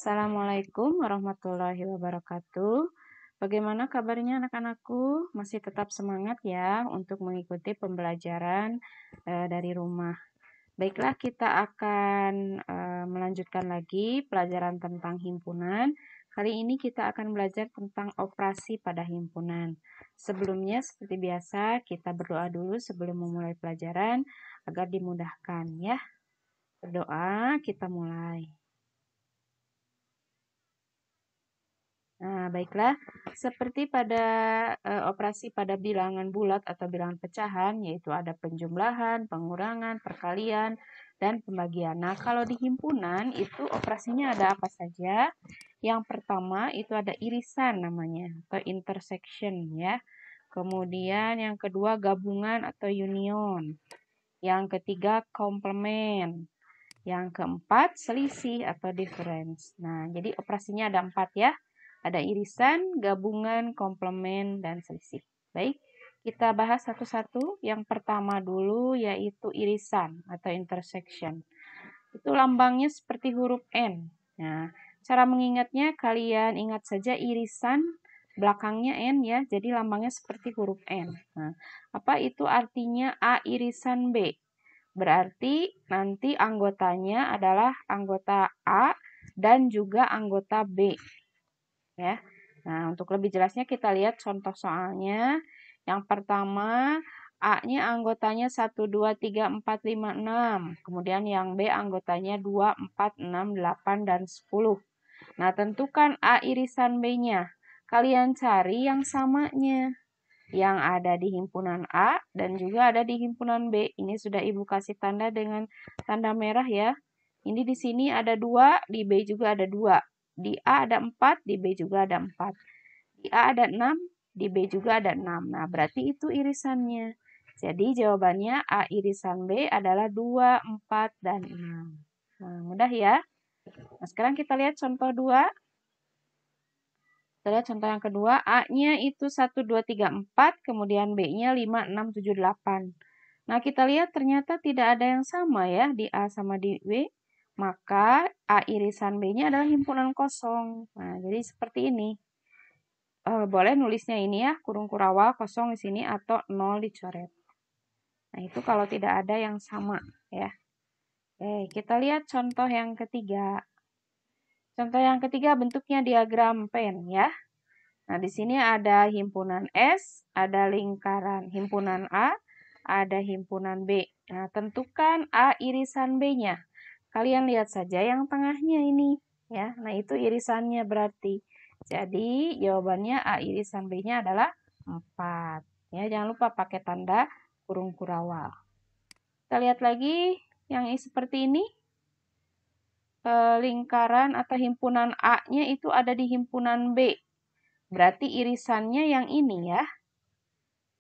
Assalamualaikum warahmatullahi wabarakatuh. Bagaimana kabarnya anak-anakku? Masih tetap semangat ya untuk mengikuti pembelajaran dari rumah. Baiklah, kita akan melanjutkan lagi pelajaran tentang himpunan. Kali ini kita akan belajar tentang operasi pada himpunan. Sebelumnya, seperti biasa, kita berdoa dulu sebelum memulai pelajaran agar dimudahkan ya. Berdoa, kita mulai. Nah, baiklah, seperti pada operasi pada bilangan bulat atau bilangan pecahan, yaitu ada penjumlahan, pengurangan, perkalian, dan pembagian. Nah, kalau di himpunan itu operasinya ada apa saja? Yang pertama itu ada irisan namanya, atau intersection ya. Kemudian yang kedua gabungan atau union. Yang ketiga komplement. Yang keempat selisih atau difference. Nah, jadi operasinya ada 4 ya. Ada irisan, gabungan, komplement, dan selisih. Baik, kita bahas satu-satu. Yang pertama dulu yaitu irisan atau intersection. Itu lambangnya seperti huruf N. Nah, cara mengingatnya kalian ingat saja irisan belakangnya N ya. Jadi lambangnya seperti huruf N. Nah, apa itu artinya A irisan B? Berarti nanti anggotanya adalah anggota A dan juga anggota B. Ya. Nah, untuk lebih jelasnya kita lihat contoh soalnya. Yang pertama, A-nya anggotanya 1, 2, 3, 4, 5, 6. Kemudian yang B anggotanya 2, 4, 6, 8, dan 10. Nah, tentukan A irisan B-nya. Kalian cari yang samanya. Yang ada di himpunan A dan juga ada di himpunan B. Ini sudah Ibu kasih tanda dengan tanda merah ya. Ini di sini ada 2, di B juga ada 2. Di A ada 4, di B juga ada 4. Di A ada 6, di B juga ada 6. Nah, berarti itu irisannya. Jadi jawabannya A irisan B adalah 2, 4, dan 6. Nah, mudah ya. Nah, sekarang kita lihat contoh 2. Kita lihat contoh yang kedua. A-nya itu 1, 2, 3, 4. Kemudian B-nya 5, 6, 7, 8. Nah, kita lihat ternyata tidak ada yang sama ya di A sama di B. Maka A irisan B-nya adalah himpunan kosong. Nah, jadi seperti ini. Boleh nulisnya ini ya, kurung kurawal kosong di sini atau 0 dicoret. Nah, itu kalau tidak ada yang sama ya. Oke, kita lihat contoh yang ketiga. Contoh yang ketiga bentuknya diagram pen ya. Nah, di sini ada himpunan S, ada lingkaran. Himpunan A, ada himpunan B. Nah, tentukan A irisan B-nya. Kalian lihat saja yang tengahnya ini ya. Nah, itu irisannya berarti. Jadi, jawabannya A irisan B-nya adalah 4. Ya, jangan lupa pakai tanda kurung kurawal. Kita lihat lagi yang seperti ini. Lingkaran atau himpunan A-nya itu ada di himpunan B. Berarti irisannya yang ini ya.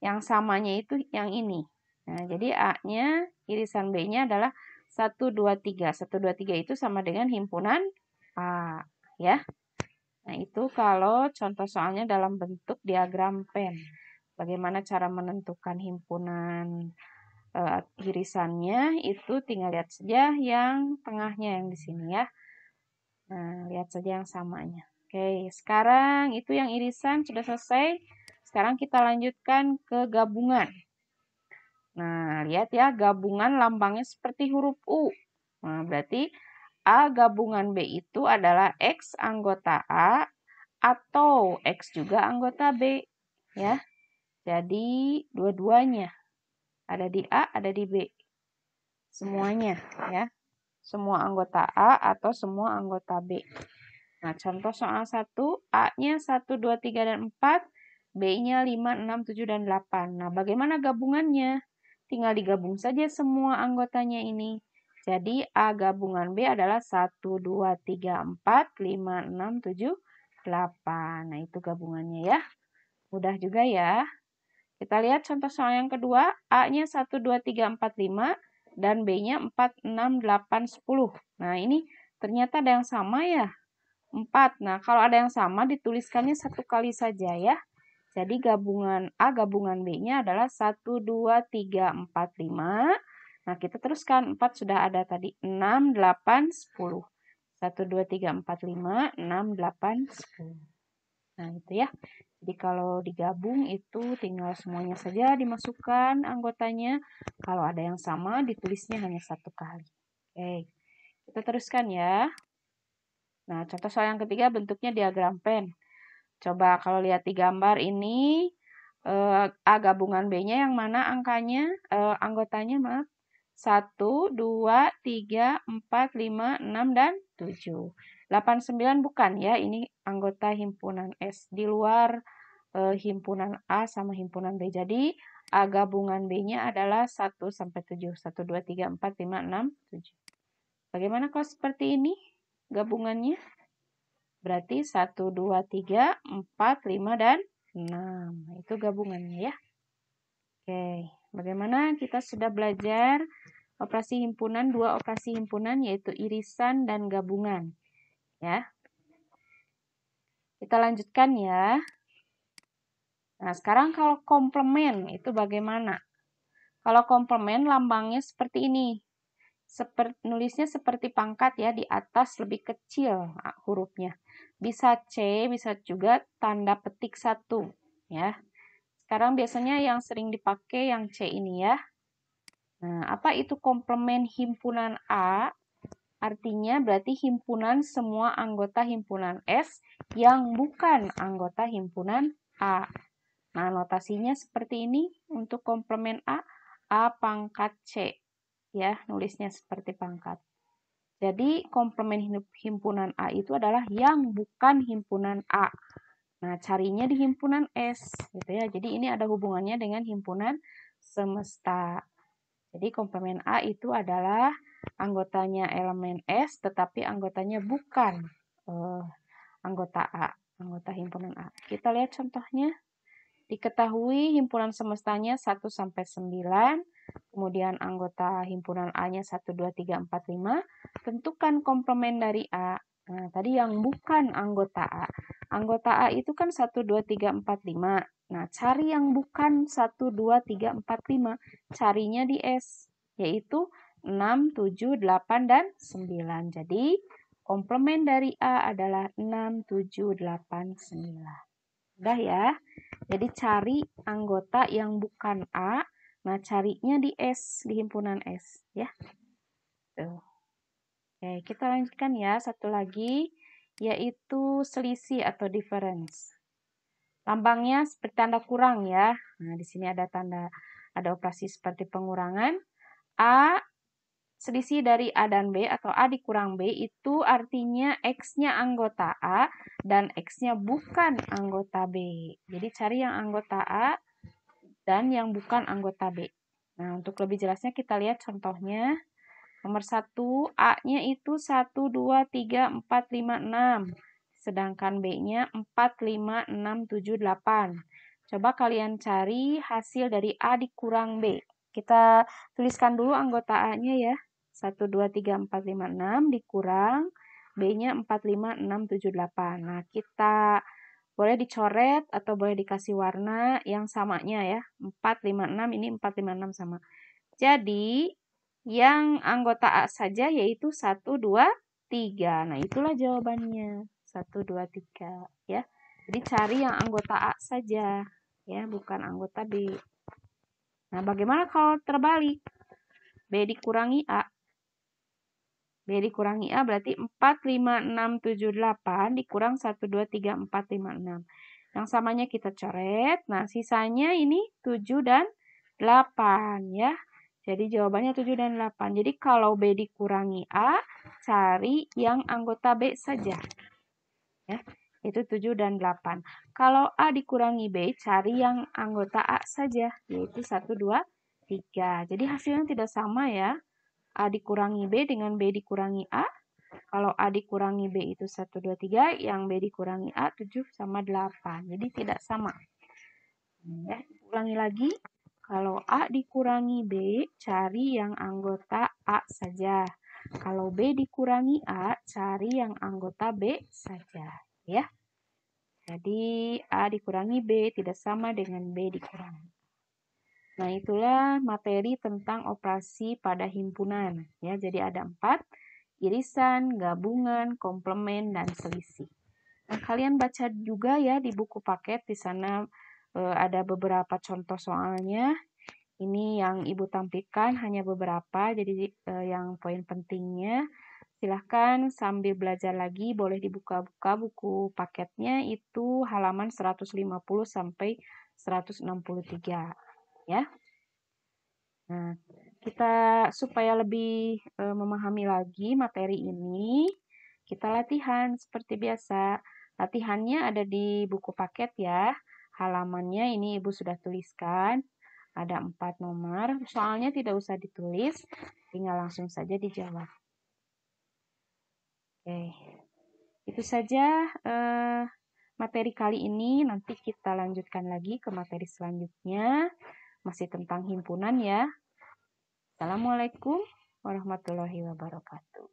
Yang samanya itu yang ini. Nah, jadi A-nya irisan B-nya adalah 1, 2, 3. 1, 2, 3 itu sama dengan himpunan A ya. Nah, itu kalau contoh soalnya dalam bentuk diagram pen. Bagaimana cara menentukan himpunan irisannya itu tinggal lihat saja yang tengahnya yang di sini ya. Nah, lihat saja yang samanya. Oke, sekarang itu yang irisan sudah selesai. Sekarang kita lanjutkan ke gabungan. Nah, lihat ya, gabungan lambangnya seperti huruf U. Nah, berarti A gabungan B itu adalah X anggota A atau X juga anggota B. Ya, jadi dua-duanya. Ada di A, ada di B. Semuanya ya. Semua anggota A atau semua anggota B. Nah, contoh soal 1, A-nya 1, 2, 3, dan 4, B-nya 5, 6, 7, dan 8. Nah, bagaimana gabungannya? Tinggal digabung saja semua anggotanya ini. Jadi, A gabungan B adalah 1, 2, 3, 4, 5, 6, 7, 8. Nah, itu gabungannya ya. Mudah juga ya. Kita lihat contoh soal yang kedua. A-nya 1, 2, 3, 4, 5. Dan B-nya 4, 6, 8, 10. Nah, ini ternyata ada yang sama ya. 4. Nah, kalau ada yang sama dituliskannya satu kali saja ya. Jadi gabungan A gabungan B-nya adalah 1, 2, 3, 4, 5. Nah, kita teruskan. 4 sudah ada tadi. 6, 8, 10. 1, 2, 3, 4, 5, 6, 8, 10. Nah, itu ya. Jadi kalau digabung itu tinggal semuanya saja dimasukkan anggotanya. Kalau ada yang sama, ditulisnya hanya 1 kali. Oke, kita teruskan ya. Nah, contoh soal yang ketiga bentuknya diagram pen. Coba kalau lihat di gambar ini, A gabungan B-nya yang mana angkanya, anggotanya maaf. 1, 2, 3, 4, 5, 6, dan 7. 8, 9 bukan ya, ini anggota himpunan S. Di luar himpunan A sama himpunan B. Jadi, A gabungan B-nya adalah 1 sampai 7. 1, 2, 3, 4, 5, 6, 7. Bagaimana kalau seperti ini gabungannya? Berarti 1, 2, 3, 4, 5, dan 6. Nah, itu gabungannya ya. Oke, bagaimana kita sudah belajar operasi himpunan, 2 operasi himpunan yaitu irisan dan gabungan. Ya. Kita lanjutkan ya. Nah, sekarang kalau komplement itu bagaimana? Kalau komplement lambangnya seperti ini. Nulisnya seperti pangkat ya, di atas lebih kecil hurufnya. Bisa C, bisa juga tanda petik 1 ya. Sekarang biasanya yang sering dipakai yang C ini ya. Nah, apa itu komplement himpunan A? Artinya berarti himpunan semua anggota himpunan S yang bukan anggota himpunan A. Nah, notasinya seperti ini untuk komplement A pangkat C. Ya, nulisnya seperti pangkat. Jadi, komplement himpunan A itu adalah yang bukan himpunan A. Nah, carinya di himpunan S, gitu ya. Jadi, ini ada hubungannya dengan himpunan semesta. Jadi, komplement A itu adalah anggotanya elemen S, tetapi anggotanya bukan anggota A, anggota himpunan A. Kita lihat contohnya. Diketahui himpunan semestanya 1 sampai 9, kemudian anggota himpunan A-nya 1, 2, 3, 4, 5. Tentukan komplement dari A. Nah, tadi yang bukan anggota A. Anggota A itu kan 1, 2, 3, 4, 5. Nah, cari yang bukan 1, 2, 3, 4, 5. Carinya di S, yaitu 6, 7, 8, dan 9. Jadi, komplement dari A adalah 6, 7, 8, 9. Udah ya. Jadi cari anggota yang bukan A. Nah, carinya di S, di himpunan S. Ya. Tuh. Oke, kita lanjutkan ya. Satu lagi, yaitu selisih atau difference. Lambangnya seperti tanda kurang ya. Nah, di sini ada operasi seperti pengurangan. A selisih dari A dan B atau A dikurang B itu artinya X-nya anggota A dan X-nya bukan anggota B. Jadi cari yang anggota A dan yang bukan anggota B. Nah, untuk lebih jelasnya kita lihat contohnya. Nomor 1, A-nya itu 1, 2, 3, 4, 5, 6. Sedangkan B-nya 4, 5, 6, 7, 8. Coba kalian cari hasil dari A dikurang B. Kita tuliskan dulu anggota A-nya ya. 1, 2, 3, 4, 5, 6 dikurang B-nya 4, 5, 6, 7, 8. Nah, kita boleh dicoret atau boleh dikasih warna yang samanya ya. 4, 5, 6 ini 4, 5, 6 sama. Jadi, yang anggota A saja yaitu 1, 2, 3. Nah, itulah jawabannya. 1, 2, 3 ya. Jadi cari yang anggota A saja ya, bukan anggota B. Nah, bagaimana kalau terbalik? B dikurangi A. B dikurangi A berarti 4, 5, 6, 7, 8 dikurang 1, 2, 3, 4, 5, 6. Yang samanya kita coret. Nah, sisanya ini 7 dan 8 ya. Jadi jawabannya 7 dan 8. Jadi kalau B dikurangi A, cari yang anggota B saja. Ya, itu 7 dan 8. Kalau A dikurangi B, cari yang anggota A saja, yaitu 1, 2, 3. Jadi hasilnya tidak sama ya. A dikurangi B dengan B dikurangi A. Kalau A dikurangi B itu 1, 2, 3, yang B dikurangi A 7 sama 8. Jadi tidak sama. Ya, ulangi lagi. Kalau A dikurangi B, cari yang anggota A saja. Kalau B dikurangi A, cari yang anggota B saja. Ya. Jadi A dikurangi B tidak sama dengan B dikurangi. Nah, itulah materi tentang operasi pada himpunan. Ya, jadi ada 4. irisan, gabungan, komplement, dan selisih. Nah, kalian baca juga ya di buku paket, di sana ada beberapa contoh soalnya. Ini yang Ibu tampilkan hanya beberapa, jadi yang poin pentingnya. Silahkan sambil belajar lagi, boleh dibuka-buka buku paketnya, itu halaman 150 sampai 163. Ya. Nah, kita supaya lebih memahami lagi materi ini, kita latihan seperti biasa. Latihannya ada di buku paket ya. Halamannya ini Ibu sudah tuliskan. Ada 4 nomor. Soalnya tidak usah ditulis, tinggal langsung saja dijawab. Oke, itu saja materi kali ini. Nanti kita lanjutkan lagi ke materi selanjutnya. Masih tentang himpunan ya. Assalamualaikum warahmatullahi wabarakatuh.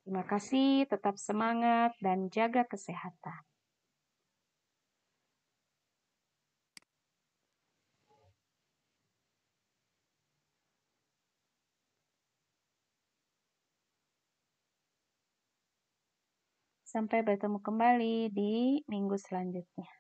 Terima kasih, tetap semangat dan jaga kesehatan. Sampai bertemu kembali di minggu selanjutnya.